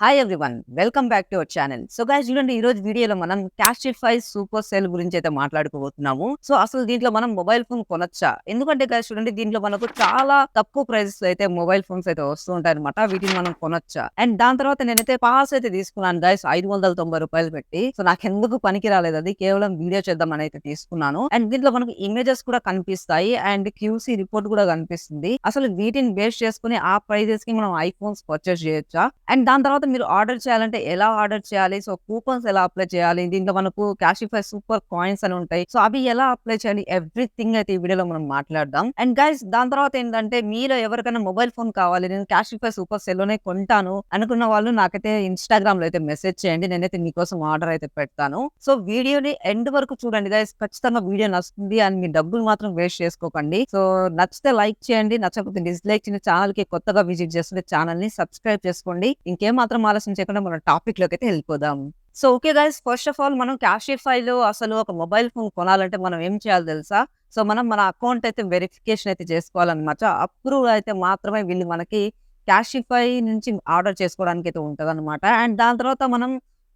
Hi everyone welcome back to our channel. So guys చూడండి, ఈ రోజు వీడియోలో మనం క్యాషిఫై సూపర్ సేల్ గురించి అయితే మాట్లాడుకోబోతున్నాము. సో అసలు దీంట్లో మనం మొబైల్ ఫోన్ కొనొచ్చా? ఎందుకంటే గైస్ చూడండి, దీంట్లో మనకు చాలా తక్కువ ప్రైసెస్ అయితే మొబైల్ ఫోన్స్ అయితే వస్తూ ఉంటాయి అనమాట. వీటిని మనం కొనొచ్చా? అండ్ దాని తర్వాత నేనైతే పాస్ అయితే తీసుకున్నాను గైస్, ₹590 పెట్టి. సో నాకెందుకు పనికి రాలేదు, అది కేవలం వీడియో చేద్దామని అయితే తీసుకున్నాను. అండ్ దీంట్లో మనకు ఇమేజెస్ కూడా కనిపిస్తాయి అండ్ క్యూసీ రిపోర్ట్ కూడా కనిపిస్తుంది. అసలు వీటిని బేస్ చేసుకుని ఆ ప్రైజెస్ కి మనం ఐఫోన్స్ పర్చేస్ చేయొచ్చా? అండ్ దాని తర్వాత మీరు ఆర్డర్ చేయాలంటే ఎలా ఆర్డర్ చేయాలి? సో కూపన్స్ ఎలా అప్లై చేయాలి? దీంట్లో మనకు క్యాషిఫై సూపర్ కాయిన్స్ అని ఉంటాయి. సో అవి ఎలా అప్లై చేయాలి? ఎవ్రీథింగ్ అయితే ఈ వీడియోలో మనం మాట్లాడదాం. అండ్ గైస్ దాని తర్వాత ఏంటంటే, మీలో ఎవరికైనా మొబైల్ ఫోన్ కావాలి, నేను క్యాషిఫై సూపర్ సేల్ లోనే కొంటాను అనుకున్న వాళ్ళు నాకైతే ఇన్‌స్టాగ్రామ్ లో అయితే మెసేజ్ చేయండి. నేనైతే మీకోసం ఆర్డర్ అయితే పెడతాను. సో వీడియోని ఎండ్ వరకు చూడండి గైస్. ఖచ్చితంగా వీడియో నచ్చుతుంది అండ్ మీ డబ్బులు మాత్రం వేస్ట్ చేసుకోకండి. సో నచ్చితే లైక్ చేయండి, నచ్చకపోతే డిస్లైక్ చేయండి. ఛానల్ కి కొత్తగా విజిట్ చేస్తుంటే ఛానల్ ని సబ్స్క్రైబ్ చేసుకోండి. ఇంకేం మాత్రం ఆలస్యం చేయకుండా మన టాపిక్ లోకి అయితే వెళ్ళిపోదాం. So okay guys, first of all మనం క్యాషిఫైలో అసలు ఒక మొబైల్ ఫోన్ కొనాలంటే మనం ఏం చేయాలి తెలుసా? సో మనం మన అకౌంట్ అయితే వెరిఫికేషన్ అయితే చేసుకోవాలన్నమాట. అప్రూవ్ అయితే మాత్రమే వీళ్ళు మనకి క్యాషిఫై నుంచి ఆర్డర్ చేసుకోవడానికి అయితే ఉంటదన్నమాట. అండ్ దాని తర్వాత మనం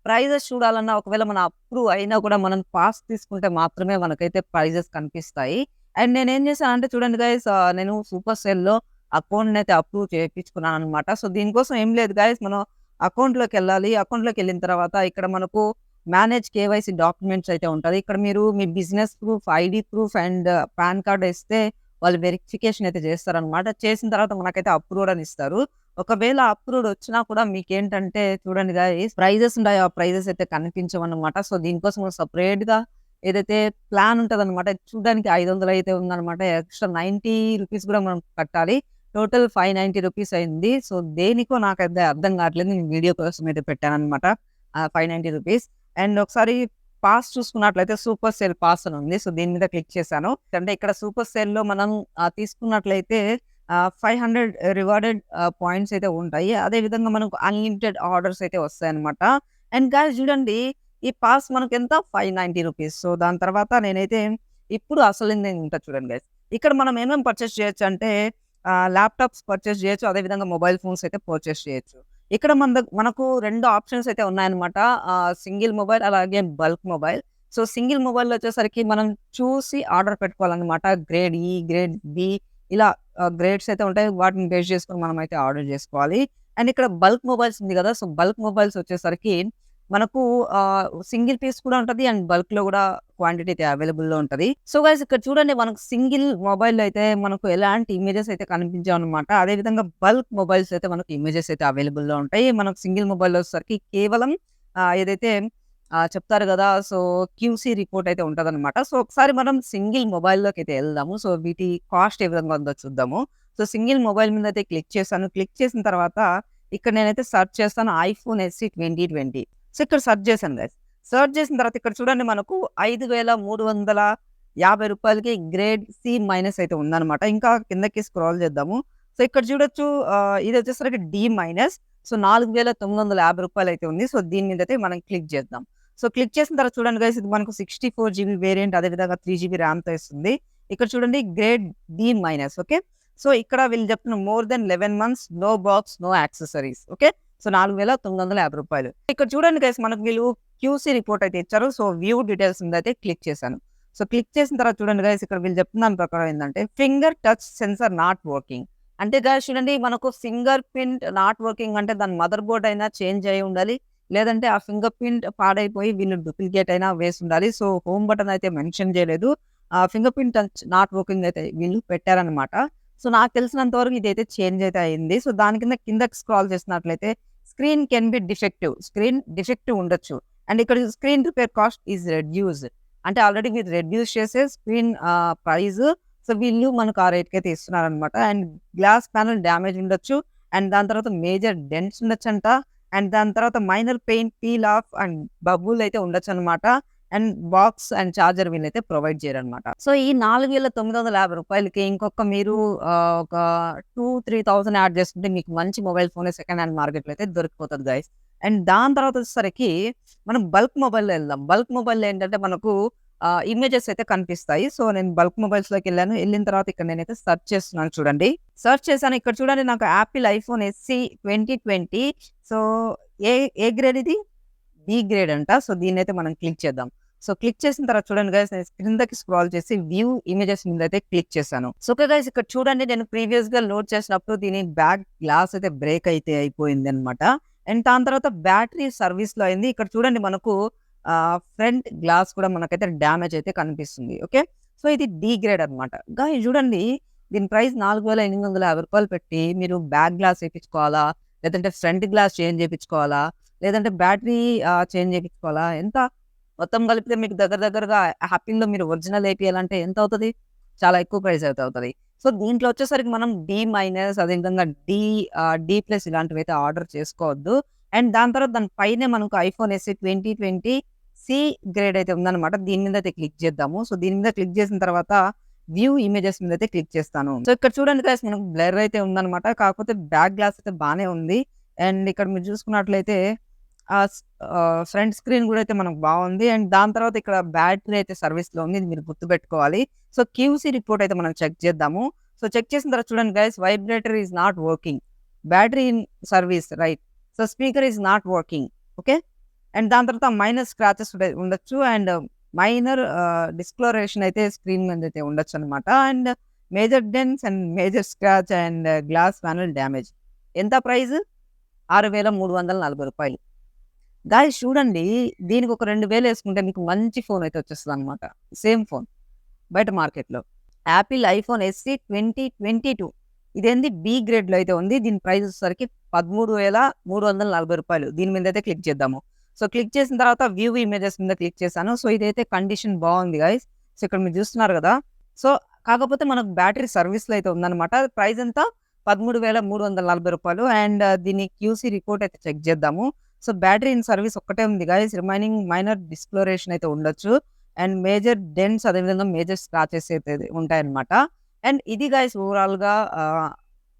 ప్రైజెస్ చూడాలన్నా, ఒకవేళ మన అప్రూవ్ అయినా కూడా మనం పాస్ తీసుకుంటే మాత్రమే మనకైతే ప్రైజెస్ కనిపిస్తాయి. అండ్ నేనేం చేశానంటే చూడండి గైస్, నేను సూపర్ సెల్‌లో అకౌంట్‌నైతే అప్రూవ్ చేపించుకున్నాననమాట. సో దీనికోసం ఏం లేదు గైస్, మనం అకౌంట్‌లోకెళ్ళాలి. అకౌంట్‌లోకెళ్ళిన తర్వాత ఇక్కడ మనకు మేనేజ్ కేవైసీ డాక్యుమెంట్స్ అయితే ఉంటది. ఇక్కడ మీరు మీ business proof, ID proof and PAN card ఇస్తే వాళ్ళు వెరిఫికేషన్ అయితే చేస్తారనమాట. చేసిన తర్వాత మనకైతే అప్రూవ్డ్ అని ఇస్తారు. ఒకవేళ అప్రూవ్డ్ వచ్చినా కూడా మీకేంటంటే చూడండి గైస్, ప్రైజెస్ ఉంటాయి. ఆ ప్రైజెస్ అయితే కనిపించవన్నమాట. సో దీనికోసం సెపరేట్‌గా ఏదైతే ప్లాన్ ఉంటదనమాట. చూడడానికి 500 అయితే ఉందనమాట. ఎక్స్‌ట్రా ₹90 కూడా మనం కట్టాలి. టోటల్ ₹590 అయింది. సో దేనికో నాకైతే అర్థం కావట్లేదు. నేను వీడియో కోసం అయితే పెట్టాననమాట. ₹590 అండ్ ఒకసారి పాస్ చూసుకున్నట్లయితే సూపర్ సేల్ పాస్ అని ఉంది. సో దీని మీద క్లిక్ చేశాను. అంటే ఇక్కడ సూపర్ సేల్‌లో మనం తీసుకున్నట్లయితే 500 రివార్డెడ్ పాయింట్స్ అయితే ఉంటాయి. అదే విధంగా మనకు అన్‌లిమిటెడ్ ఆర్డర్స్ అయితే వస్తాయన్నమాట. అండ్ గైస్ చూడండి, ఈ పాస్ మనకెంత ₹590. సో దాని తర్వాత నేనైతే ఇప్పుడు అసలైంది ఉంటది చూడండి గైస్. ఇక్కడ మనం ఏమేమి పర్చేస్ చేయొచ్చంటే ల్యాప్‌టాప్స్ పర్చేస్ చేయొచ్చు. అదే విధంగా మొబైల్ ఫోన్స్ అయితే పర్చేస్ చేయొచ్చు. ఇక్కడ మనకు 2 ఆప్షన్స్ అయితే ఉన్నాయన్నమాట. సింగిల్ మొబైల్ అలాగే బల్క్ మొబైల్. సో సింగిల్ మొబైల్‌లో వచ్చేసరికి మనం చూసి ఆర్డర్ పెట్టుకోవాలన్నమాట. గ్రేడ్ ఈ, గ్రేడ్ బి ఇలా గ్రేడ్స్ అయితే ఉంటాయి. వాటిని బేస్ చేసుకొని మనమైతే ఆర్డర్ చేసుకోవాలి. అండ్ ఇక్కడ బల్క్ మొబైల్స్ ఉంది కదా! సో బల్క్ మొబైల్స్ వచ్చేసరికి మనకు సింగిల్ పీస్ కూడా ఉంటది. అండ్ బల్క్‌లో కూడా క్వాంటిటీ అయితే అవైలబుల్‌లో ఉంటది. సో గైస్ ఇక్కడ చూడండి, మనకు సింగిల్ మొబైల్‌లో అయితే మనకు ఎలాంటి ఇమేజెస్ అయితే కనిపించవనమాట. అదే విధంగా బల్క్ మొబైల్స్ అయితే మనకు ఇమేజెస్ అయితే అవైలబుల్‌లో ఉంటాయి. మనకు సింగిల్ మొబైల్‌లో వచ్చేసరికి కేవలం ఏదైతే చెప్తారు గదా! సో క్యూసీ రిపోర్ట్ అయితే ఉంటదనమాట. సో ఒకసారి మనం సింగిల్ మొబైల్‌లోకైతే ఎళ్దాము. సో వీటి కాస్ట్ ఏ విధంగా ఉందో చూద్దాము. సో సింగిల్ మొబైల్ మీద అయితే క్లిక్ చేశాను. క్లిక్ చేసిన తర్వాత ఇక్కడ నేనైతే సెర్చ్ చేస్తాను ఐఫోన్ ఎస్సీ 2020. సో ఇక్కడ సెర్చ్ చేశాను గైస్. సెర్చ్ చేసిన తర్వాత ఇక్కడ చూడండి, మనకు ₹5,350కి గ్రేడ్ సి మైనస్ అయితే ఉందన్నమాట. ఇంకా కిందకి స్క్రాల్ చేద్దాము. సో ఇక్కడ చూడొచ్చు, ఇది వచ్చేసరికి డి మైనస్. సో ₹4,950 అయితే ఉంది. సో దీని మీద అయితే మనం క్లిక్ చేద్దాం. సో క్లిక్ చేసిన తర్వాత చూడండి గైస్, ఇది మనకు 64 జీబీ వేరియంట్, అదే విధంగా 3 జీబీ ర్యామ్‌తో ఇస్తుంది. ఇక్కడ చూడండి grade D minus. Okay. So ఇక్కడ వీళ్ళు చెప్తున్న more than 11 months, no box, no accessories. Okay. So ₹4,950. ఇక్కడ చూడండి గైస్, మనకు వీళ్ళు క్యూసీ రిపోర్ట్ అయితే ఇచ్చారు. సో వ్యూ డీటెయిల్స్ మీద అయితే క్లిక్ చేశాను. సో క్లిక్ చేసిన తర్వాత చూడండి గైస్, ఇక్కడ వీళ్ళు చెప్తున్న దాని ప్రకారం ఏందంటే, finger touch sensor not working. అంటే గైస్ చూడండి, మనకు ఫింగర్ ప్రింట్ నాట్ వర్కింగ్ అంటే దాని మదర్ బోర్డ్ అయినా చేంజ్ అయ్యి ఉండాలి. లేదంటే ఆ ఫింగర్ ప్రింట్ పాడైపోయి వీళ్ళు డూప్లికేట్ అయినా వేసుండాలి. సో హోమ్ బటన్ అయితే మెన్షన్ చేయలేదు. Finger print touch not working అయితే వీళ్ళు పెట్టారనమాట. సో నాకు తెలిసినంత వరకు ఇదైతే చేంజ్ అయితే అయింది. సో దాని కిందకి స్క్రాల్ చేసినట్లయితే screen can be defective. Screen defective ఉండొచ్చు. అండ్ ఇక్కడ screen repair cost is reduced. అంటే ఆల్రెడీ మీరు రెడ్యూస్ చేసే స్క్రీన్ ప్రైస్. సో వీళ్ళు మనకు ఆ రేట్‌కి అయితే ఇస్తున్నారనమాట. అండ్ గ్లాస్ ప్యానెల్ డ్యామేజ్ ఉండొచ్చు. అండ్ దాని తర్వాత మేజర్ డెంట్స్ ఉండొచ్చంట. అండ్ దాని తర్వాత minor paint peel off and bubble అయితే ఉండొచ్చనమాట. అండ్ బాక్స్ అండ్ చార్జర్ వీళ్ళైతే ప్రొవైడ్ చేయరనమాట. సో ఈ ₹4,950కి ఇంకొక మీరు ఒక 2,000-3,000 యాడ్ చేసుకుంటే మీకు మంచి మొబైల్ ఫోనే సెకండ్ హ్యాండ్ మార్కెట్‌లో అయితే దొరికిపోతది గైస్. అండ్ దాని తర్వాత వచ్చేసరికి మనం బల్క్ మొబైల్‌లో ఎళ్దాం. బల్క్ మొబైల్‌లో ఏంటంటే మనకు ఇమేజెస్ అయితే కనిపిస్తాయి. సో నేను బల్క్ మొబైల్స్‌లోకెళ్ళాను. ఎళ్ళిన తర్వాత ఇక్కడ నేనైతే సెర్చ్ చేస్తున్నాను చూడండి. సెర్చ్ చేశాను. ఇక్కడ చూడండి, నాకు Apple iPhone SC 2020. So A A grade ఇది? బి గ్రేడ్ అంట. సో, దీన్నైతే మనం క్లిక్ చేద్దాం. సో, క్లిక్ చేసిన తర్వాత చూడండి గైస్, నేను క్రిందకి స్క్రాల్ చేసి వ్యూ ఇమేజెస్ మీదైతే క్లిక్ చేశాను. సో, ఓకే గైస్, ఇక్కడ చూడండి, నేను ప్రీవియస్‌గా లోడ్ చేసినప్పుడు దీని బ్యాక్ గ్లాస్ అయితే బ్రేక్ అయితే అయిపోయిందనమాట. అండ్ దాని తర్వాత బ్యాటరీ సర్వీస్‌లో అయింది. ఇక్కడ చూడండి మనకు ఫ్రంట్ గ్లాస్ కూడా మనకైతే డ్యామేజ్ అయితే కనిపిస్తుంది. ఓకే. సో, ఇది డి గ్రేడ్ అనమాట. గాయ్స్ చూడండి, దీని ప్రైస్ రూ. 4,850 పెట్టి మీరు బ్యాక్ గ్లాస్ ఏపిచ్చుకోవాలా? లేదంటే ఫ్రంట్ గ్లాస్ చేంజ్ చేపిచ్చుకోవాలా? లేదంటే బ్యాటరీ చేంజ్ చేపిచ్చుకోవాలా? ఎంత? మొత్తం కలిపితే మీకు దగ్గర దగ్గరగా యాపిల్‌లో మీరు ఒరిజినల్ ఏపియాలంటే ఎంతవుతది? చాలా ఎక్కువ ప్రైస్ అయితే అవుతది. సో, దీంట్లో వచ్చేసరికి మనం డి మైనస్, అదేవిధంగా డి ప్లస్ ఇలాంటివైతే ఆర్డర్ చేసుకోవద్దు. అండ్ దాని తర్వాత దాని పైనే మనకు ఐఫోన్ ఎస్‌ఈ 2020 సి గ్రేడ్ అయితే ఉందనమాట. దీని మీద అయితే క్లిక్ చేద్దాము. సో, దీని మీద క్లిక్ చేసిన తర్వాత వ్యూ ఇమేజెస్ మీద అయితే క్లిక్ చేస్తాను. సో, ఇక్కడ చూడండి గైస్, మనకు బ్లర్ అయితే ఉందనమాట. కాకపోతే బ్యాక్ గ్లాస్ అయితే బానే ఉంది. అండ్ ఇక్కడ మీరు చూసుకున్నట్లయితే ఆహ్, స్ ఫ్రంట్ స్క్రీన్ గూడా అయితే మనకు బావుంది. అండ్ దాని తర్వాత ఇక్కడ బ్యాటరీ అయితే సర్వీస్‌లో ఉంది. ఇది మీరు గుర్తుపెట్టుకోవాలి. సో, క్యూసీ రిపోర్ట్ అయితే మనం చెక్ చేద్దాము. సో, చెక్ చేసిన తర్వాత చూడండి guys, vibrator is not working. Battery in service right. So, speaker is not working. Okay. And దాని తర్వాత మైనర్ స్క్రాచెస్ ఉండొచ్చు. అండ్ మైనర్ డిస్కలరేషన్ అయితే స్క్రీన్ మీద అయితే ఉండొచ్చనమాట. And major dents and major scratch and glass panel damage. ఎంత price? రూ. 6,340. Guys చూడండి, దీనికి ఒక 2,000 యేసుకుంటే మీకు మంచి ఫోన్ అయితే వచ్చేస్తదనమాట. సేమ్ ఫోన్ బయట మార్కెట్‌లో. యాపిల్ ఐఫోన్ ఎస్‌ఈ 2022 ఇదేంది బి గ్రేడ్‌లో అయితే ఉంది. దీని ప్రైస్ వచ్చేసరికి రూ. 13,340. దీని మీదైతే క్లిక్ చేద్దాము. సో, క్లిక్ చేసిన తర్వాత వ్యూ ఇమేజెస్ మీద క్లిక్ చేశాను. సో, ఇదైతే కండిషన్ బావుంది గైస్. సో, ఇక్కడ మీరు చూస్తున్నారు గదా! సో, కాకపోతే మనకు బ్యాటరీ సర్వీస్‌లో అయితే ఉందనమాట. ప్రైస్ ఎంత? రూ. 13,340. అండ్ దీని క్యూసీ రిపోర్ట్ అయితే చెక్ చేద్దాము. సో, బ్యాటరీ ఇన్ సర్వీస్ ఒక్కటే ఉంది గైస్. రిమైనింగ్ మైనర్ డిస్కలరేషన్ అయితే ఉండొచ్చు. అండ్ మేజర్ డెంట్స్, అదేవిధంగా మేజర్ స్క్రాచెస్ అయితే ఉంటాయన్నమాట. అండ్ ఇది గైస్ ఓవరాల్‌గా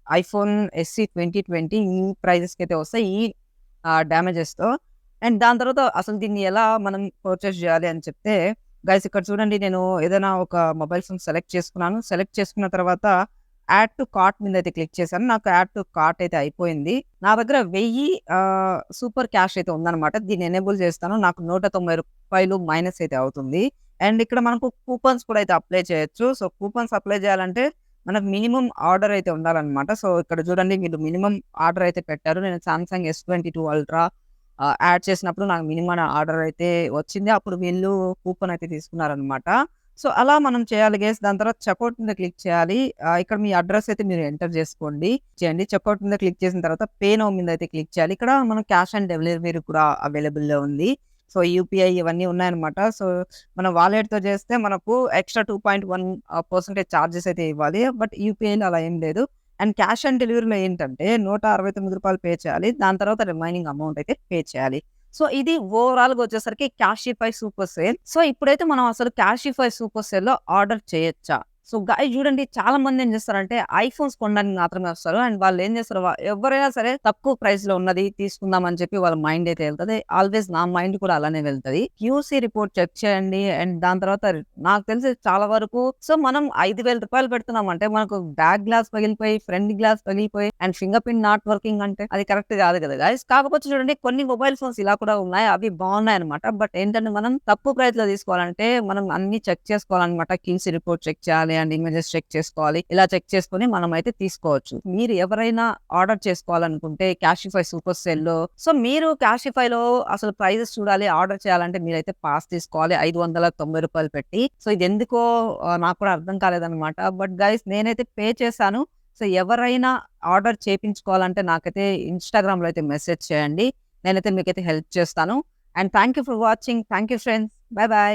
ఐఫోన్ ఎస్‌ఈ 2020 ఈ ప్రైజెస్‌కి అయితే వస్తాయి. ఈ డ్యామేజెస్‌తో. అండ్ దాని తర్వాత అసలు దీన్ని ఎలా మనం పర్చేస్ చేయాలి అని చెప్తే, గైస్ ఇక్కడ చూడండి, నేను ఏదైనా ఒక మొబైల్ ఫోన్ సెలెక్ట్ చేసుకున్నాను. సెలెక్ట్ చేసుకున్న తర్వాత యాడ్ టు కార్ట్ మీద అయితే క్లిక్ చేశాను. నాకు యాడ్ టు కార్ట్ అయితే అయిపోయింది. నా దగ్గర 1000 సూపర్ క్యాష్ అయితే ఉందనమాట. దీన్ని ఎనేబుల్ చేస్తాను. నాకు రూ. 190 మైనస్ అయితే అవుతుంది. అండ్ ఇక్కడ మనకు కూపన్స్ కూడా అయితే అప్లై చేయొచ్చు. సో, కూపన్స్ అప్లై చేయాలంటే మనకు మినిమమ్ ఆర్డర్ అయితే ఉండాలనమాట. సో, ఇక్కడ చూడండి, వీళ్ళు మినిమమ్ ఆర్డర్ అయితే పెట్టారు. నేను సామ్‌సంగ్ S22 అల్ట్రా యాడ్ చేసినప్పుడు నాకు మినిమమ్ ఆర్డర్ అయితే వచ్చింది. అప్పుడు వీళ్ళు కూపన్ అయితే తీసుకున్నారనమాట. సో, అలా మనం చేయాలి గైస్. దాని తర్వాత చెకౌట్ మీద క్లిక్ చేయాలి. ఇక్కడ మీ అడ్రెస్ అయితే మీరు ఎంటర్ చేయండి. చెకౌట్ మీద క్లిక్ చేసిన తర్వాత పే నౌ మీద అయితే క్లిక్ చేయాలి. ఇక్కడ మనం క్యాష్ ఆన్ డెలివరీ కూడా అవైలబుల్‌లో ఉంది. సో, యూపీఐ ఇవన్నీ ఉన్నాయన్నమాట. సో, మన వాలెట్‌తో చేస్తే మనకు ఎక్స్‌ట్రా 2.1% చార్జెస్ అయితే ఇవ్వాలి. బట్ యూపీఐలో అలా ఏం లేదు. అండ్ క్యాష్ ఆన్ డెలివరీలో ఏంటంటే రూ. 169 పే చేయాలి. దాని తర్వాత రిమైనింగ్ అమౌంట్ అయితే పే చేయాలి. సో, ఇది ఓవరాల్‌గా వచ్చేసరికి క్యాషిఫై సూపర్ సేల్. సో, ఇప్పుడైతే మనం అసలు క్యాషిఫై సూపర్ సేల్‌లో ఆర్డర్ చేయొచ్చా? సో, గైస్ చూడండి, చాలా మంది ఏం చేస్తారంటే ఐఫోన్స్ కొనడానికి మాత్రమే వస్తారు. అండ్ వాళ్ళు ఏం చేస్తారు, ఎవరైనా సరే తక్కువ ప్రైస్‌లో ఉన్నది తీసుకుందాం అని చెప్పి వాళ్ళ మైండ్ అయితే వెళ్తది. ఆల్వేస్ నా మైండ్ కూడా అలానే వెళ్తది. క్యూసీ రిపోర్ట్ చెక్ చేయండి. అండ్ దాని తర్వాత నాకు తెలిసి చాలా వరకు సో, మనం రూ. 5,000 పెడుతున్నామంటే మనకు బ్యాక్ గ్లాస్ పగిలిపోయి, ఫ్రంట్ గ్లాస్ పగిలిపోయి and finger print not working అంటే అది కరెక్ట్ కాదు కదా గైస్. కాకపోతే చూడండి, కొన్ని మొబైల్ ఫోన్స్ ఇలా కూడా ఉన్నాయి. అవి బాగున్నాయన్నమాట. బట్ ఏంటంటే మనం తక్కువ ప్రైస్‌లో తీసుకోవాలంటే మనం అన్ని చెక్ చేసుకోవాలన్నమాట. క్యూసీ రిపోర్ట్ చెక్ చేయాలి అండ్ ఇమేజెస్ చెక్ చేసుకోవాలి. ఇలా చెక్ చేసుకొని మనం అయితే తీసుకోవచ్చు. మీరు ఎవరైనా ఆర్డర్ చేసుకోవాలనుకుంటే క్యాషిఫై సూపర్ సేల్‌లో సో, మీరు క్యాషిఫైలో అసలు ప్రైజెస్ చూడాలి, ఆర్డర్ చేయాలంటే మీరైతే పాస్ తీసుకోవాలి రూ. 590 పెట్టి. సో, ఇది ఎందుకో నాకు కూడా అర్థం కాలేదన్నమాట. బట్ గైస్, నేనైతే పే చేశాను. సో, ఎవరైనా ఆర్డర్ చేపించుకోవాలంటే నాకైతే ఇన్‌స్టాగ్రామ్‌లో అయితే మెసేజ్ చేయండి. నేనైతే మీకైతే హెల్ప్ చేస్తాను. And thank you for watching. Thank you friends. By by.